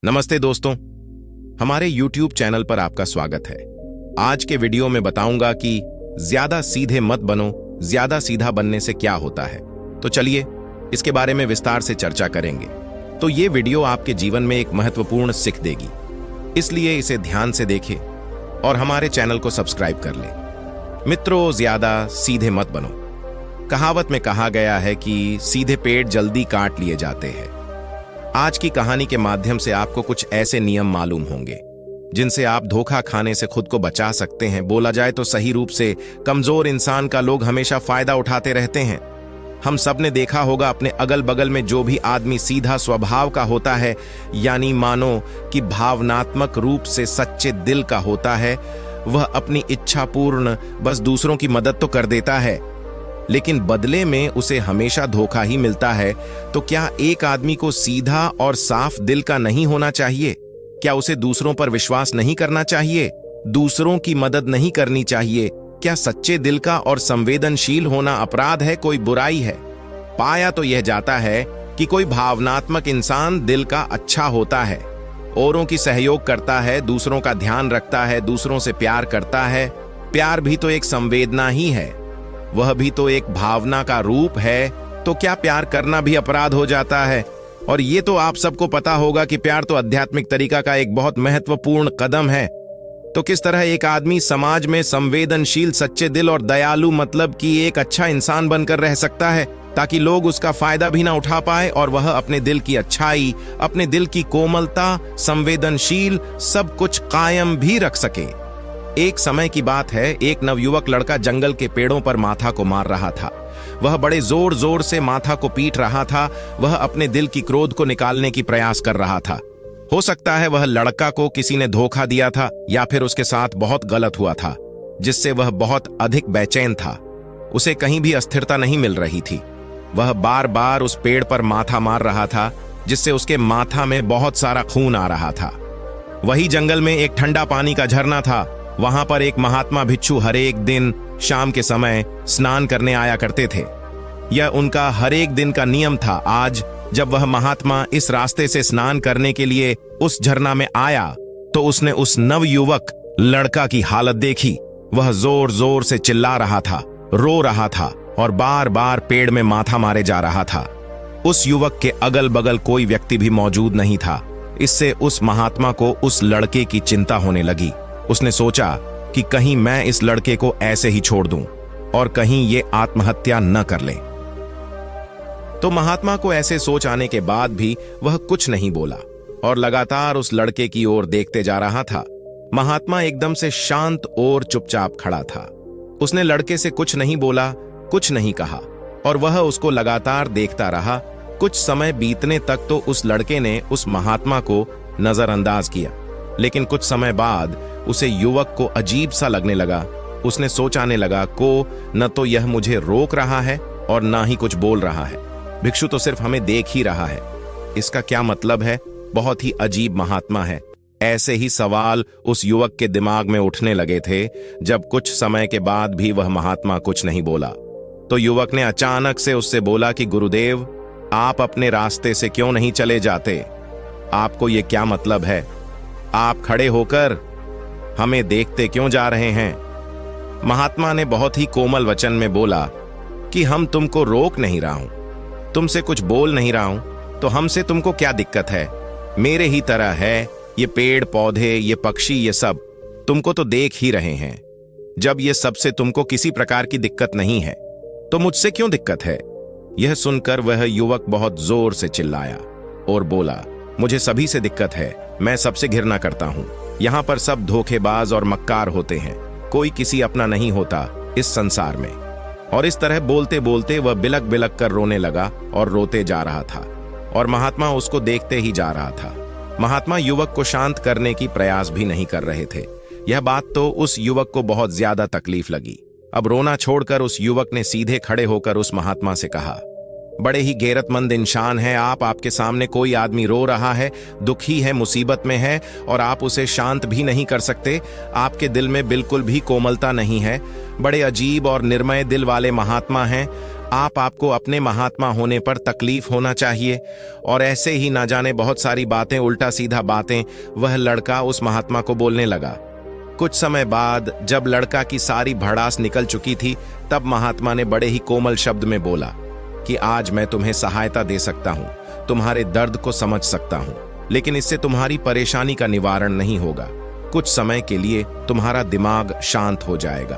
नमस्ते दोस्तों, हमारे YouTube चैनल पर आपका स्वागत है। आज के वीडियो में बताऊंगा कि ज्यादा सीधे मत बनो, ज्यादा सीधा बनने से क्या होता है। तो चलिए इसके बारे में विस्तार से चर्चा करेंगे। तो ये वीडियो आपके जीवन में एक महत्वपूर्ण सीख देगी, इसलिए इसे ध्यान से देखें और हमारे चैनल को सब्सक्राइब कर लें। मित्रों, ज्यादा सीधे मत बनो। कहावत में कहा गया है कि सीधे पेड़ जल्दी काट लिए जाते हैं। आज की कहानी के माध्यम से आपको कुछ ऐसे नियम मालूम होंगे जिनसे आप धोखा खाने से खुद को बचा सकते हैं। बोला जाए तो सही रूप से कमजोर इंसान का लोग हमेशा फायदा उठाते रहते हैं। हम सब ने देखा होगा अपने अगल बगल में जो भी आदमी सीधा स्वभाव का होता है, यानी मानो कि भावनात्मक रूप से सच्चे दिल का होता है, वह अपनी इच्छा पूर्ण बस दूसरों की मदद तो कर देता है, लेकिन बदले में उसे हमेशा धोखा ही मिलता है। तो क्या एक आदमी को सीधा और साफ दिल का नहीं होना चाहिए? क्या उसे दूसरों पर विश्वास नहीं करना चाहिए? दूसरों की मदद नहीं करनी चाहिए? क्या सच्चे दिल का और संवेदनशील होना अपराध है, कोई बुराई है? पाया तो यह जाता है कि कोई भावनात्मक इंसान दिल का अच्छा होता है, औरों की सहयोग करता है, दूसरों का ध्यान रखता है, दूसरों से प्यार करता है। प्यार भी तो एक संवेदना ही है, वह भी तो एक भावना का रूप है। तो क्या प्यार करना भी अपराध हो जाता है? और ये तो आप सबको पता होगा कि प्यार तो आध्यात्मिक तरीका का एक बहुत महत्वपूर्ण कदम है। तो किस तरह एक आदमी समाज में संवेदनशील, सच्चे दिल और दयालु मतलब कि एक अच्छा इंसान बनकर रह सकता है, ताकि लोग उसका फायदा भी ना उठा पाए और वह अपने दिल की अच्छाई, अपने दिल की कोमलता, संवेदनशील सब कुछ कायम भी रख सके। एक समय की बात है, एक नवयुवक लड़का जंगल के पेड़ों पर माथा को मार रहा था। वह बड़े जोर जोर से माथा को पीट रहा था। वह अपने दिल की क्रोध को निकालने की प्रयास कर रहा था। हो सकता है वह लड़का को किसी ने धोखा दिया था या फिर उसके साथ बहुत गलत हुआ था, जिससे वह बहुत अधिक बेचैन था। उसे कहीं भी अस्थिरता नहीं मिल रही थी। वह बार बार उस पेड़ पर माथा मार रहा था, जिससे उसके माथा में बहुत सारा खून आ रहा था। वही जंगल में एक ठंडा पानी का झरना था। वहां पर एक महात्मा भिक्षु हर एक दिन शाम के समय स्नान करने आया करते थे। यह उनका हर एक दिन का नियम था। आज जब वह महात्मा इस रास्ते से स्नान करने के लिए उस झरना में आया, तो उसने उस नवयुवक लड़का की हालत देखी। वह जोर जोर से चिल्ला रहा था, रो रहा था और बार बार पेड़ में माथा मारे जा रहा था। उस युवक के अगल बगल कोई व्यक्ति भी मौजूद नहीं था। इससे उस महात्मा को उस लड़के की चिंता होने लगी। उसने सोचा कि कहीं मैं इस लड़के को ऐसे ही छोड़ दूं और कहीं ये आत्महत्या न कर ले। तो महात्मा को ऐसे सोच आने के बाद भी वह कुछ नहीं बोला और लगातार उस लड़के की ओर देखते जा रहा था। महात्मा एकदम से शांत और चुपचाप खड़ा था। उसने लड़के से कुछ नहीं बोला, कुछ नहीं कहा और वह उसको लगातार देखता रहा। कुछ समय बीतने तक तो उस लड़के ने उस महात्मा को नजरअंदाज किया, लेकिन कुछ समय बाद उसे युवक को अजीब सा लगने लगा। उसने सोचाने लगा को न तो यह मुझे रोक रहा है और ना ही कुछ बोल रहा है। भिक्षु तो सिर्फ हमें देख ही रहा है, इसका क्या मतलब है? बहुत ही अजीब महात्मा है। ऐसे ही सवाल उस युवक के दिमाग में उठने लगे थे। जब कुछ समय के बाद भी वह महात्मा कुछ नहीं बोला, तो युवक ने अचानक से उससे बोला कि गुरुदेव, आप अपने रास्ते से क्यों नहीं चले जाते? आपको ये क्या मतलब है? आप खड़े होकर हमें देखते क्यों जा रहे हैं? महात्मा ने बहुत ही कोमल वचन में बोला कि हम तुमको रोक नहीं रहा हूं, तुमसे कुछ बोल नहीं रहा हूं, तो हमसे तुमको क्या दिक्कत है? मेरे ही तरह है ये पेड़ पौधे, ये पक्षी, ये सब तुमको तो देख ही रहे हैं। जब ये सबसे तुमको किसी प्रकार की दिक्कत नहीं है, तो मुझसे क्यों दिक्कत है? यह सुनकर वह युवक बहुत जोर से चिल्लाया और बोला, मुझे सभी से दिक्कत है, मैं सबसे घृणा करता हूं। यहां पर सब धोखेबाज और मक्कार होते हैं, कोई किसी अपना नहीं होता इस संसार में। और इस तरह बोलते बोलते वह बिलक बिलक कर रोने लगा और रोते जा रहा था और महात्मा उसको देखते ही जा रहा था। महात्मा युवक को शांत करने की प्रयास भी नहीं कर रहे थे। यह बात तो उस युवक को बहुत ज्यादा तकलीफ लगी। अब रोना छोड़कर उस युवक ने सीधे खड़े होकर उस महात्मा से कहा, बड़े ही गैरतमंद इंसान है आप। आपके सामने कोई आदमी रो रहा है, दुखी है, मुसीबत में है और आप उसे शांत भी नहीं कर सकते। आपके दिल में बिल्कुल भी कोमलता नहीं है। बड़े अजीब और निर्मय दिल वाले महात्मा हैं आपको अपने महात्मा होने पर तकलीफ होना चाहिए। और ऐसे ही ना जाने बहुत सारी बातें, उल्टा सीधा बातें वह लड़का उस महात्मा को बोलने लगा। कुछ समय बाद जब लड़का की सारी भड़ास निकल चुकी थी, तब महात्मा ने बड़े ही कोमल शब्द में बोला कि आज मैं तुम्हें सहायता दे सकता हूं, तुम्हारे दर्द को समझ सकता हूं, लेकिन इससे तुम्हारी परेशानी का निवारण नहीं होगा। कुछ समय के लिए तुम्हारा दिमाग शांत हो जाएगा,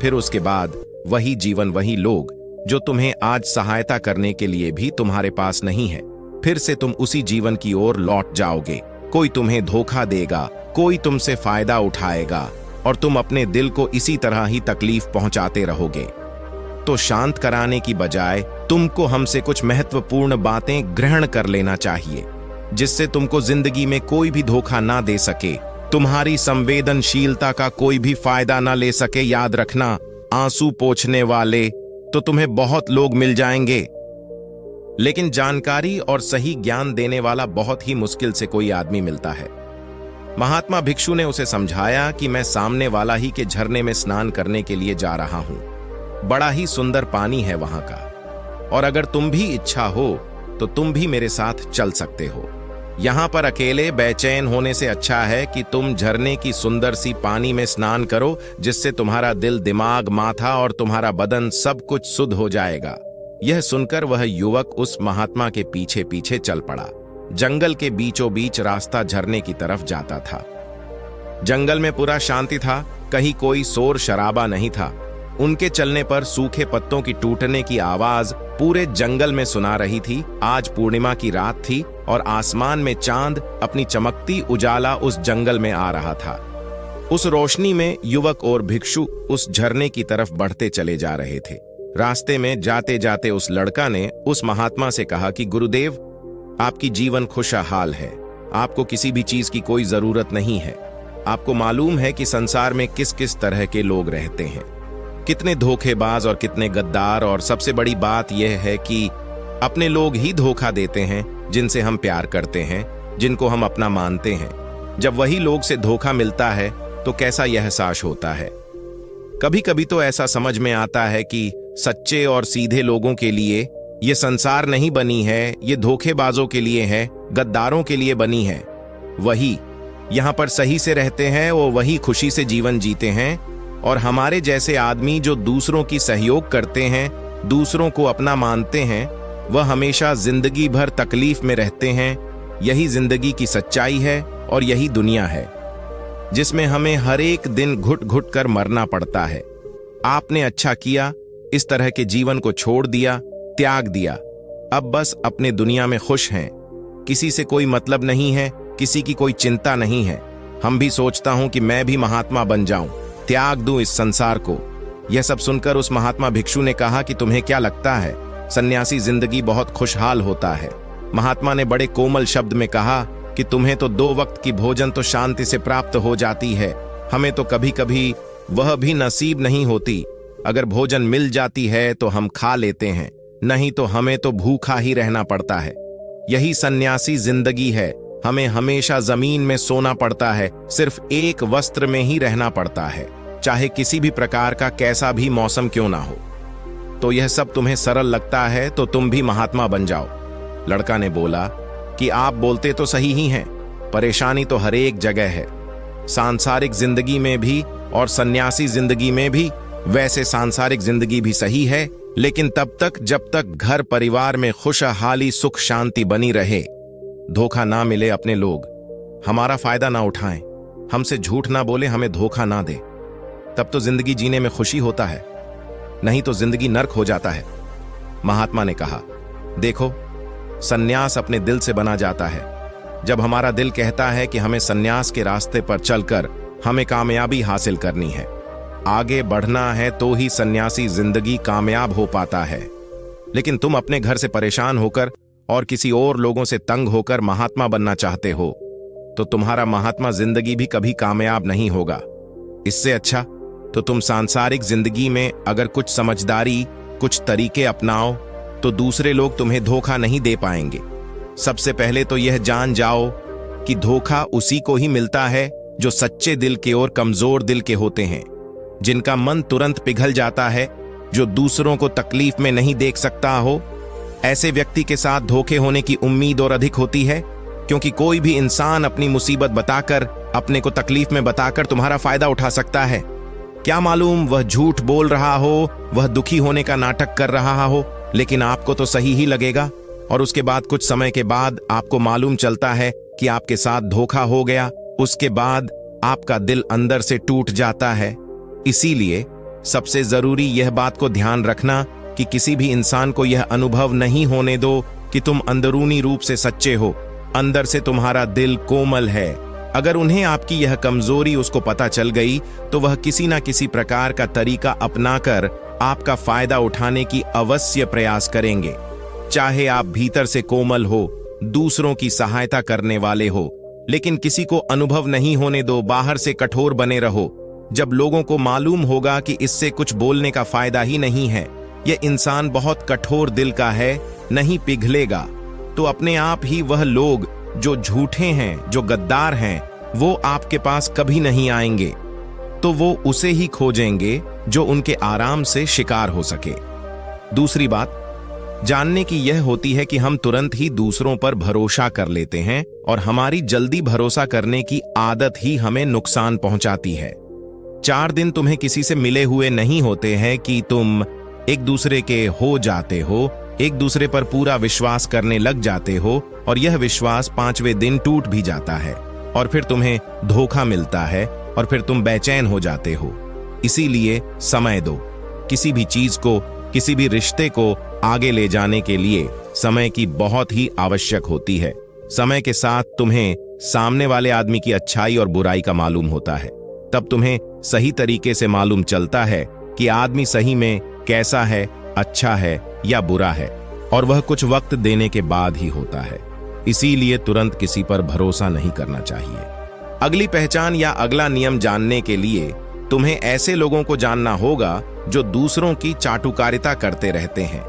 फिर उसके बाद वही जीवन, वही लोग जो तुम्हें आज सहायता करने के लिए भी तुम्हारे पास नहीं है, फिर से तुम उसी जीवन की ओर लौट जाओगे। कोई तुम्हें धोखा देगा, कोई तुमसे फायदा उठाएगा और तुम अपने दिल को इसी तरह ही तकलीफ पहुंचाते रहोगे। तो शांत कराने की बजाय तुमको हमसे कुछ महत्वपूर्ण बातें ग्रहण कर लेना चाहिए, जिससे तुमको जिंदगी में कोई भी धोखा ना दे सके, तुम्हारी संवेदनशीलता का कोई भी फायदा ना ले सके। याद रखना, आंसू पोंछने वाले तो तुम्हें बहुत लोग मिल जाएंगे, लेकिन जानकारी और सही ज्ञान देने वाला बहुत ही मुश्किल से कोई आदमी मिलता है। महात्मा भिक्षु ने उसे समझाया कि मैं सामने वाला ही के झरने में स्नान करने के लिए जा रहा हूं। बड़ा ही सुंदर पानी है वहां का, और अगर तुम भी इच्छा हो तो तुम भी मेरे साथ चल सकते हो। यहां पर अकेले बेचैन होने से अच्छा है कि तुम झरने की सुंदर सी पानी में स्नान करो, जिससे तुम्हारा दिल, दिमाग, माथा और तुम्हारा बदन सब कुछ शुद्ध हो जाएगा। यह सुनकर वह युवक उस महात्मा के पीछे पीछे चल पड़ा। जंगल के बीचों बीच रास्ता झरने की तरफ जाता था। जंगल में पूरा शांति था, कहीं कोई शोर शराबा नहीं था। उनके चलने पर सूखे पत्तों की टूटने की आवाज पूरे जंगल में सुना रही थी। आज पूर्णिमा की रात थी और आसमान में चांद अपनी चमकती उजाला उस जंगल में आ रहा था। उस रोशनी में युवक और भिक्षु उस झरने की तरफ बढ़ते चले जा रहे थे। रास्ते में जाते जाते उस लड़का ने उस महात्मा से कहा कि गुरुदेव, आपकी जीवन खुशहाल है, आपको किसी भी चीज की कोई जरूरत नहीं है। आपको मालूम है कि संसार में किस किस तरह के लोग रहते हैं, कितने धोखेबाज और कितने गद्दार, और सबसे बड़ी बात यह है कि अपने लोग ही धोखा देते हैं जिनसे हम प्यार करते हैं, जिनको हम अपना मानते हैं। जब वही लोग से धोखा मिलता है तो कैसा यह एहसास होता है। कभी कभी तो ऐसा समझ में आता है कि सच्चे और सीधे लोगों के लिए ये संसार नहीं बनी है, ये धोखेबाजों के लिए है, गद्दारों के लिए बनी है। वही यहाँ पर सही से रहते हैं, वो वही खुशी से जीवन जीते हैं, और हमारे जैसे आदमी जो दूसरों की सहयोग करते हैं, दूसरों को अपना मानते हैं, वह हमेशा जिंदगी भर तकलीफ में रहते हैं। यही जिंदगी की सच्चाई है और यही दुनिया है जिसमें हमें हर एक दिन घुट घुट कर मरना पड़ता है। आपने अच्छा किया, इस तरह के जीवन को छोड़ दिया, त्याग दिया। अब बस अपने दुनिया में खुश हैं, किसी से कोई मतलब नहीं है, किसी की कोई चिंता नहीं है। हम भी सोचता हूं कि मैं भी महात्मा बन जाऊं, त्याग दूं इस संसार को। यह सब सुनकर उस महात्मा भिक्षु ने कहा कि तुम्हें क्या लगता है, सन्यासी जिंदगी बहुत खुशहाल होता है? महात्मा ने बड़े कोमल शब्द में कहा कि तुम्हें तो 2 वक्त की भोजन तो शांति से प्राप्त हो जाती है, हमें तो कभी कभी वह भी नसीब नहीं होती। अगर भोजन मिल जाती है तो हम खा लेते हैं, नहीं तो हमें तो भूखा ही रहना पड़ता है। यही सन्यासी जिंदगी है, हमें हमेशा जमीन में सोना पड़ता है, सिर्फ एक वस्त्र में ही रहना पड़ता है, चाहे किसी भी प्रकार का कैसा भी मौसम क्यों ना हो। तो यह सब तुम्हें सरल लगता है तो तुम भी महात्मा बन जाओ। लड़का ने बोला कि आप बोलते तो सही ही हैं, परेशानी तो हर एक जगह है, सांसारिक जिंदगी में भी और सन्यासी जिंदगी में भी। वैसे सांसारिक जिंदगी भी सही है, लेकिन तब तक जब तक घर परिवार में खुशहाली सुख शांति बनी रहे, धोखा ना मिले, अपने लोग हमारा फायदा ना उठाएं, हमसे झूठ ना बोले, हमें धोखा ना दे, तब तो जिंदगी जीने में खुशी होता है, नहीं तो जिंदगी नर्क हो जाता है। महात्मा ने कहा, देखो, सन्यास अपने दिल से बना जाता है। जब हमारा दिल कहता है कि हमें सन्यास के रास्ते पर चलकर हमें कामयाबी हासिल करनी है, आगे बढ़ना है, तो ही सन्यासी जिंदगी कामयाब हो पाता है। लेकिन तुम अपने घर से परेशान होकर और किसी और लोगों से तंग होकर महात्मा बनना चाहते हो, तो तुम्हारा महात्मा जिंदगी भी कभी कामयाब नहीं होगा। इससे अच्छा तो तुम सांसारिक जिंदगी में अगर कुछ समझदारी, कुछ तरीके अपनाओ, तो दूसरे लोग तुम्हें धोखा नहीं दे पाएंगे। सबसे पहले तो यह जान जाओ कि धोखा उसी को ही मिलता है जो सच्चे दिल के और कमजोर दिल के होते हैं, जिनका मन तुरंत पिघल जाता है जो दूसरों को तकलीफ में नहीं देख सकता हो, ऐसे व्यक्ति के साथ धोखे होने की उम्मीद और अधिक होती है, क्योंकि कोई भी इंसान अपनी मुसीबत बताकर, अपने को तकलीफ में बताकर तुम्हारा फायदा उठा सकता है। क्या मालूम वह झूठ बोल रहा हो, वह दुखी होने का नाटक कर रहा हो, लेकिन आपको तो सही ही लगेगा। और उसके बाद कुछ समय के बाद आपको मालूम चलता है कि आपके साथ धोखा हो गया। उसके बाद आपका दिल अंदर से टूट जाता है। इसीलिए सबसे जरूरी यह बात को ध्यान रखना कि किसी भी इंसान को यह अनुभव नहीं होने दो कि तुम अंदरूनी रूप से सच्चे हो, अंदर से तुम्हारा दिल कोमल है। अगर उन्हें आपकी यह कमजोरी उसको पता चल गई तो वह किसी ना किसी प्रकार का तरीका अपनाकर आपका फायदा उठाने की अवश्य प्रयास करेंगे। चाहे आप भीतर से कोमल हो, दूसरों की सहायता करने वाले हो, लेकिन किसी को अनुभव नहीं होने दो, बाहर से कठोर बने रहो। जब लोगों को मालूम होगा कि इससे कुछ बोलने का फायदा ही नहीं है, यह इंसान बहुत कठोर दिल का है, नहीं पिघलेगा, तो अपने आप ही वह लोग जो झूठे हैं, जो गद्दार हैं, वो आपके पास कभी नहीं आएंगे। तो वो उसे ही खोजेंगे जो उनके आराम से शिकार हो सके। दूसरी बात जानने की यह होती है कि हम तुरंत ही दूसरों पर भरोसा कर लेते हैं और हमारी जल्दी भरोसा करने की आदत ही हमें नुकसान पहुंचाती है। 4 दिन तुम्हें किसी से मिले हुए नहीं होते हैं कि तुम एक दूसरे के हो जाते हो, एक दूसरे पर पूरा विश्वास करने लग जाते हो, और यह विश्वास 5वें दिन टूट भी जाता है और फिर तुम्हें धोखा मिलता है और फिर तुम बेचैन हो जाते हो। इसीलिए समय दो। किसी भी चीज को, किसी भी रिश्ते को आगे ले जाने के लिए समय की बहुत ही आवश्यक होती है। समय के साथ तुम्हें सामने वाले आदमी की अच्छाई और बुराई का मालूम होता है। तब तुम्हें सही तरीके से मालूम चलता है कि आदमी सही में कैसा है, अच्छा है या बुरा है, और वह कुछ वक्त देने के बाद ही होता है। इसीलिए तुरंत किसी पर भरोसा नहीं करना चाहिए। अगली पहचान या अगला नियम जानने के लिए तुम्हें ऐसे लोगों को जानना होगा जो दूसरों की चाटुकारिता करते रहते हैं।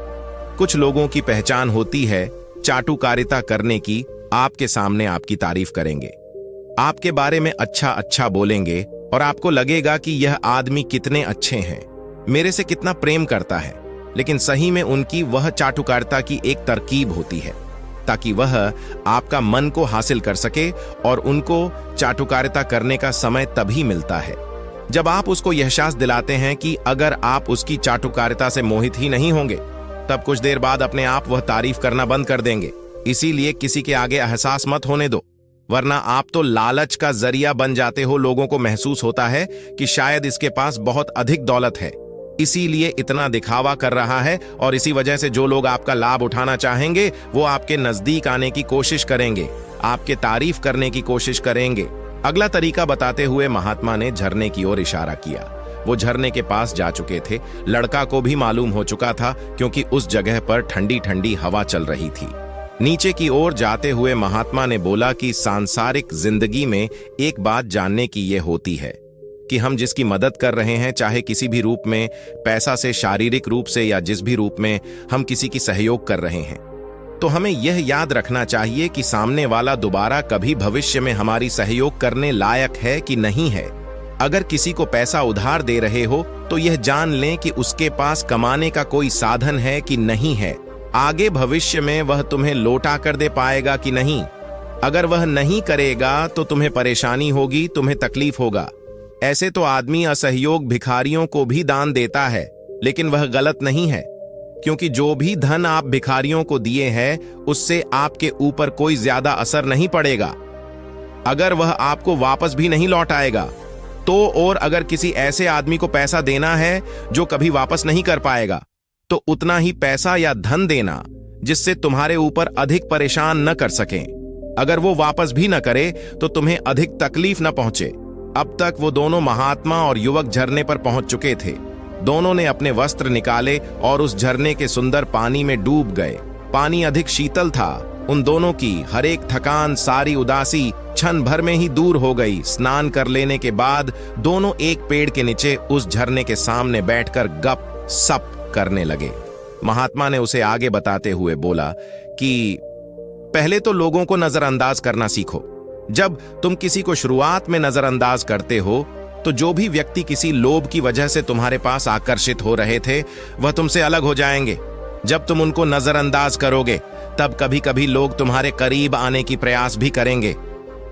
कुछ लोगों की पहचान होती है चाटुकारिता करने की। आपके सामने आपकी तारीफ करेंगे, आपके बारे में अच्छा अच्छा बोलेंगे और आपको लगेगा कि यह आदमी कितने अच्छे हैं, मेरे से कितना प्रेम करता है, लेकिन सही में उनकी वह चाटुकारिता की एक तरकीब होती है ताकि वह आपका मन को हासिल कर सके, और उनको चाटुकारिता करने का समय तभी मिलता है जब आप उसको यह एहसास दिलाते हैं कि अगर आप उसकी चाटुकारिता से मोहित ही नहीं होंगे, तब कुछ देर बाद अपने आप वह तारीफ करना बंद कर देंगे। इसीलिए किसी के आगे एहसास मत होने दो, वरना आप तो लालच का जरिया बन जाते हो। लोगों को महसूस होता है कि शायद इसके पास बहुत अधिक दौलत है, इसीलिए इतना दिखावा कर रहा है, और इसी वजह से जो लोग आपका लाभ उठाना चाहेंगे वो आपके नजदीक आने की कोशिश करेंगे, आपके तारीफ करने की कोशिश करेंगे। अगला तरीका बताते हुए महात्मा ने झरने की ओर इशारा किया। वो झरने के पास जा चुके थे। लड़का को भी मालूम हो चुका था, क्योंकि उस जगह पर ठंडी ठंडी हवा चल रही थी। नीचे की ओर जाते हुए महात्मा ने बोला कि सांसारिक जिंदगी में एक बात जानने की यह होती है कि हम जिसकी मदद कर रहे हैं, चाहे किसी भी रूप में, पैसा से, शारीरिक रूप से, या जिस भी रूप में हम किसी की सहयोग कर रहे हैं, तो हमें यह याद रखना चाहिए कि सामने वाला दोबारा कभी भविष्य में हमारी सहयोग करने लायक है कि नहीं है। अगर किसी को पैसा उधार दे रहे हो तो यह जान लें कि उसके पास कमाने का कोई साधन है कि नहीं है, आगे भविष्य में वह तुम्हें लौटा कर दे पाएगा कि नहीं। अगर वह नहीं करेगा तो तुम्हें परेशानी होगी, तुम्हें तकलीफ होगा। ऐसे तो आदमी असहयोग भिखारियों को भी दान देता है, लेकिन वह गलत नहीं है, क्योंकि जो भी धन आप भिखारियों को दिए हैं उससे आपके ऊपर कोई ज्यादा असर नहीं पड़ेगा। अगर वह आपको वापस भी नहीं लौटाएगा तो, और अगर किसी ऐसे आदमी को पैसा देना है जो कभी वापस नहीं कर पाएगा, तो उतना ही पैसा या धन देना जिससे तुम्हारे ऊपर अधिक परेशान न कर सकें। अगर वो वापस भी न करे तो तुम्हें अधिक तकलीफ न पहुंचे। अब तक वो दोनों महात्मा और युवक झरने पर पहुंच चुके थे। दोनों ने अपने वस्त्र निकाले और उस झरने के सुंदर पानी में डूब गए। पानी अधिक शीतल था। उन दोनों की हर एक थकान, सारी उदासी क्षण भर में ही दूर हो गई। स्नान कर लेने के बाद दोनों एक पेड़ के नीचे उस झरने के सामने बैठकर गप सप करने लगे। महात्मा ने उसे आगे बताते हुए बोला कि पहले तो लोगों को नजरअंदाज करना सीखो। जब तुम किसी को शुरुआत में नजरअंदाज करते हो तो जो भी व्यक्ति किसी लोभ की वजह से तुम्हारे पास आकर्षित हो रहे थे वह तुमसे अलग हो जाएंगे। जब तुम उनको नजरअंदाज करोगे तब कभी कभी लोग तुम्हारे करीब आने की प्रयास भी करेंगे।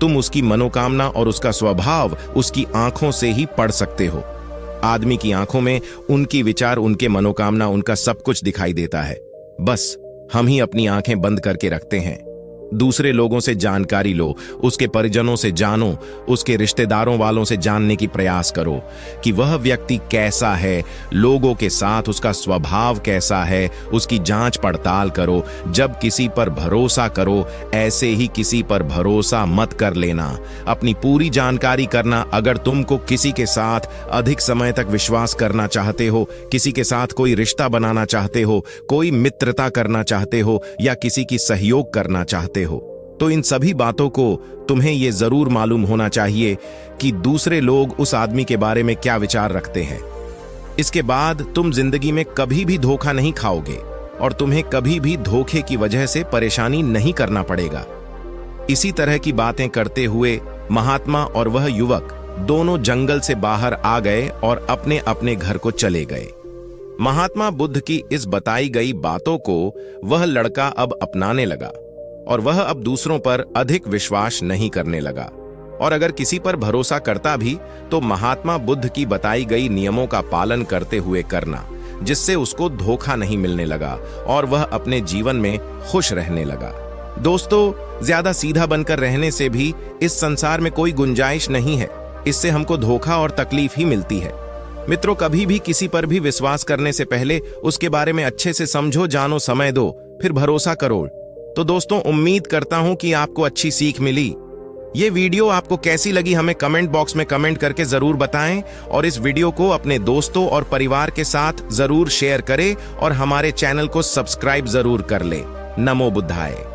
तुम उसकी मनोकामना और उसका स्वभाव उसकी आंखों से ही पढ़ सकते हो। आदमी की आंखों में उनकी विचार, उनके मनोकामना, उनका सब कुछ दिखाई देता है। बस हम ही अपनी आंखें बंद करके रखते हैं। दूसरे लोगों से जानकारी लो, उसके परिजनों से जानो, उसके रिश्तेदारों वालों से जानने की प्रयास करो कि वह व्यक्ति कैसा है, लोगों के साथ उसका स्वभाव कैसा है, उसकी जांच पड़ताल करो। जब किसी पर भरोसा करो, ऐसे ही किसी पर भरोसा मत कर लेना। अपनी पूरी जानकारी करना। अगर तुमको किसी के साथ अधिक समय तक विश्वास करना चाहते हो, किसी के साथ कोई रिश्ता बनाना चाहते हो, कोई मित्रता करना चाहते हो या किसी की सहयोग करना चाहते हो, तो इन सभी बातों को तुम्हें यह जरूर मालूम होना चाहिए कि दूसरे लोग उस आदमी के बारे में क्या विचार रखते हैं। इसके बाद तुम जिंदगी में कभी भी धोखा नहीं खाओगे और तुम्हें कभी भी धोखे की वजह से परेशानी नहीं करना पड़ेगा। इसी तरह की बातें करते हुए महात्मा और वह युवक दोनों जंगल से बाहर आ गए और अपने अपने घर को चले गए। महात्मा बुद्ध की इस बताई गई बातों को वह लड़का अब अपनाने लगा और वह अब दूसरों पर अधिक विश्वास नहीं करने लगा। और अगर किसी पर भरोसा करता भी तो महात्मा बुद्ध की बताई गई नियमों का पालन करते हुए करना, जिससे उसको धोखा नहीं मिलने लगा और वह अपने जीवन में खुश रहने लगा। दोस्तों, ज्यादा सीधा बनकर रहने से भी इस संसार में कोई गुंजाइश नहीं है। इससे हमको धोखा और तकलीफ ही मिलती है। मित्रों, कभी भी किसी पर भी विश्वास करने से पहले उसके बारे में अच्छे से समझो, जानो, समय दो, फिर भरोसा करो। तो दोस्तों, उम्मीद करता हूं कि आपको अच्छी सीख मिली। ये वीडियो आपको कैसी लगी हमें कमेंट बॉक्स में कमेंट करके जरूर बताएं और इस वीडियो को अपने दोस्तों और परिवार के साथ जरूर शेयर करें और हमारे चैनल को सब्सक्राइब जरूर कर लें। नमो बुद्धाय।